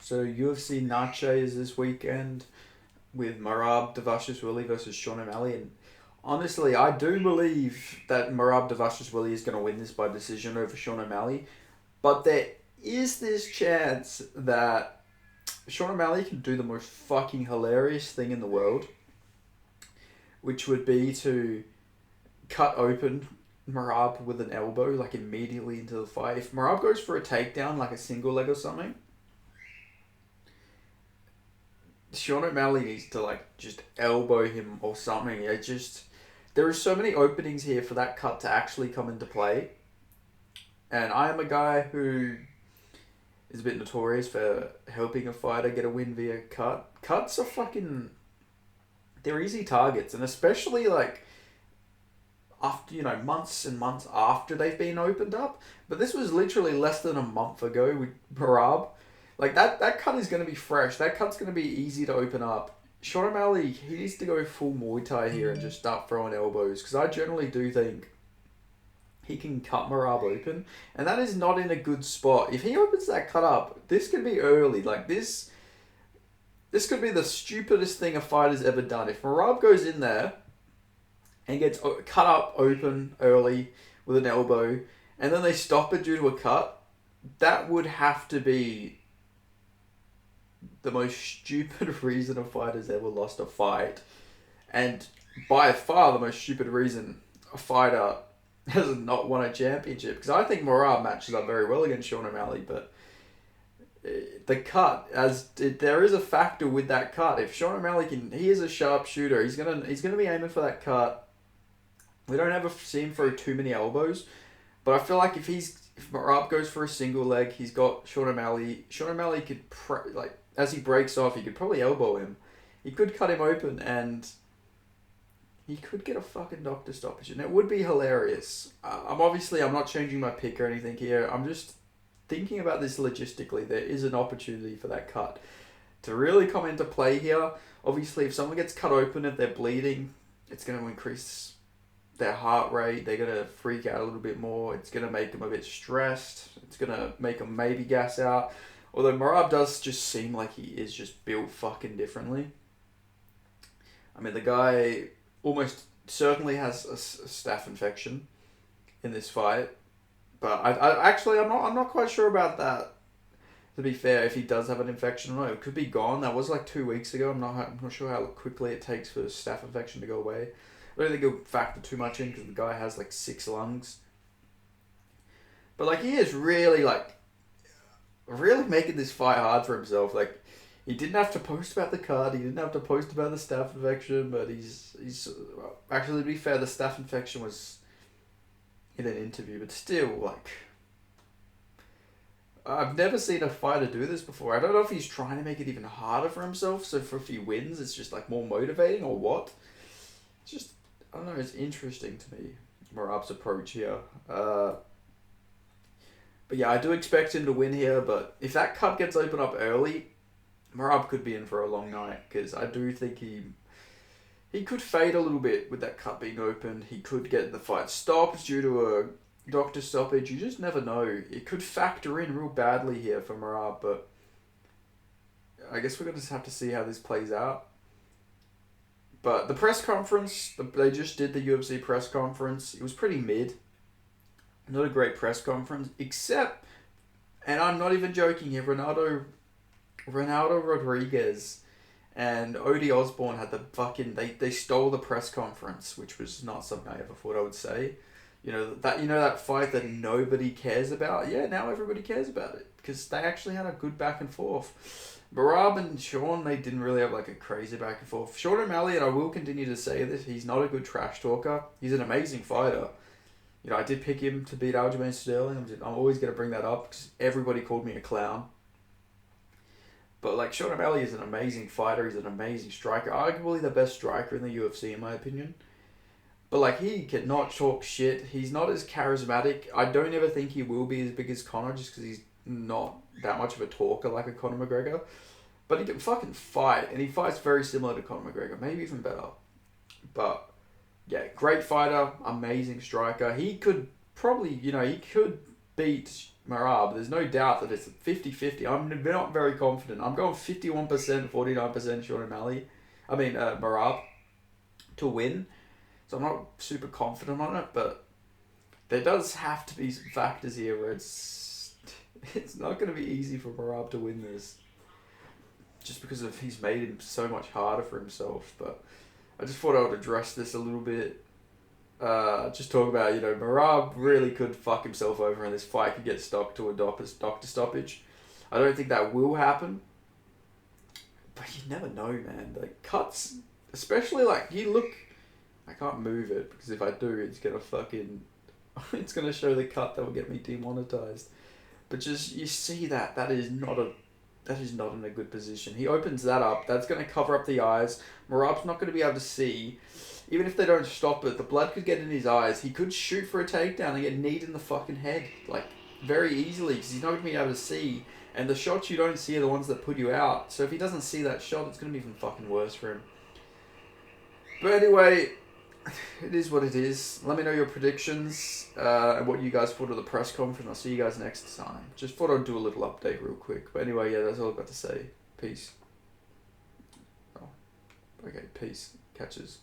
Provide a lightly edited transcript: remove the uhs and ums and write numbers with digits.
So UFC Nache is this weekend with Marab Dvalishvili versus Sean O'Malley, and honestly, I do believe that Marab Dvalishvili is going to win this by decision over Sean O'Malley. But there is this chance that Sean O'Malley can do the most fucking hilarious thing in the world, which would be to cut open Marab with an elbow, like immediately into the fight. If Marab goes for a takedown, like a single leg or something, Sean O'Malley needs to like just elbow him or something. It just there are so many openings here for that cut to actually come into play. And I am a guy who is a bit notorious for helping a fighter get a win via cut. Cuts are fucking they're easy targets, and especially like after months and months after they've been opened up. But this was literally less than a month ago with Marab. Like that cut is going to be fresh. That cut's going to be easy to open up. Sean O'Malley, he needs to go full Muay Thai here and just start throwing elbows, because I generally do think he can cut Marab open, and that is not in a good spot. If he opens that cut up, this could be early. Like this could be the stupidest thing a fighter's ever done. If Marab goes in there and gets cut up open early with an elbow, and then they stop it due to a cut, that would have to be the most stupid reason a fighter's ever lost a fight. And by far the most stupid reason a fighter has not won a championship. Because I think Marab matches up very well against Sean O'Malley, but the cut, there is a factor with that cut. If Sean O'Malley he is a sharp shooter. He's gonna be aiming for that cut. We don't ever see him throw too many elbows, but I feel like if Marab goes for a single leg, he's got Sean O'Malley. Sean O'Malley could as he breaks off, he could probably elbow him. He could cut him open, and he could get a fucking doctor stoppage, and it would be hilarious. I'm not changing my pick or anything here. I'm just thinking about this logistically. There is an opportunity for that cut to really come into play here. Obviously, if someone gets cut open, if they're bleeding, it's going to increase their heart rate. They're going to freak out a little bit more. It's going to make them a bit stressed. It's going to make them maybe gas out. Although Marab does just seem like he is just built fucking differently. I mean, the guy almost certainly has a staph infection in this fight. But I'm not quite sure about that. To be fair, if he does have an infection or not, it could be gone. That was like 2 weeks ago. I'm not sure how quickly it takes for a staph infection to go away. I don't think it'll factor too much in, because the guy has like 6 lungs. But like he is really making this fight hard for himself. Like he didn't have to post about the card. He didn't have to post about the staph infection. But he's actually, to be fair, the staph infection was in an interview. But still, like I've never seen a fighter do this before. I don't know if he's trying to make it even harder for himself. So if he wins, it's just like more motivating or what. It's just I don't know. It's interesting to me, Marab's approach here. But yeah, I do expect him to win here. But if that cut gets opened up early, Marab could be in for a long night, because I do think he could fade a little bit with that cut being opened. He could get the fight stopped due to a doctor stoppage. You just never know. It could factor in real badly here for Marab, but I guess we're going to just have to see how this plays out. But the press conference, they just did the UFC press conference. It was pretty mid. Not a great press conference, except, and I'm not even joking here, Ronaldo Rodriguez and Odie Osborne had they stole the press conference, which was not something I ever thought I would say. That fight that nobody cares about. Yeah, now everybody cares about it, because they actually had a good back and forth. Marab and Sean, they didn't really have like a crazy back and forth. Sean O'Malley, and I will continue to say this, he's not a good trash talker. He's an amazing fighter. I did pick him to beat Aljamain Sterling. I'm always going to bring that up, because everybody called me a clown. But like Sean O'Malley is an amazing fighter. He's an amazing striker. Arguably the best striker in the UFC, in my opinion. But like he cannot talk shit. He's not as charismatic. I don't ever think he will be as big as Conor, just because he's not that much of a talker like a Conor McGregor. But he can fucking fight, and he fights very similar to Conor McGregor, maybe even better. But yeah, great fighter, amazing striker. He could probably, he could beat Marab, there's no doubt that it's 50-50. I'm not very confident. I'm going 51%, 49% Sean O'Malley. Marab to win. So I'm not super confident on it, but there does have to be some factors here where it's not going to be easy for Marab to win this. Just because of he's made him so much harder for himself. But I just thought I would address this a little bit. Just talk about, Marab really could fuck himself over and this fight could get stuck to a doctor stoppage. I don't think that will happen. But you never know, man. Like, cuts, especially like, I can't move it because if I do, it's going to fucking, it's going to show the cut that will get me demonetized. But just, you see that is not in a good position. He opens that up. That's going to cover up the eyes. Marab's not going to be able to see. Even if they don't stop it, the blood could get in his eyes. He could shoot for a takedown and get kneed in the fucking head. Like, very easily. Because he's not going to be able to see. And the shots you don't see are the ones that put you out. So if he doesn't see that shot, it's going to be even fucking worse for him. But anyway, it is what it is. Let me know your predictions and what you guys thought of the press conference. I'll see you guys next time. Just thought I'd do a little update real quick. But anyway, yeah, that's all I've got to say. Peace. Oh, okay, peace. Catches.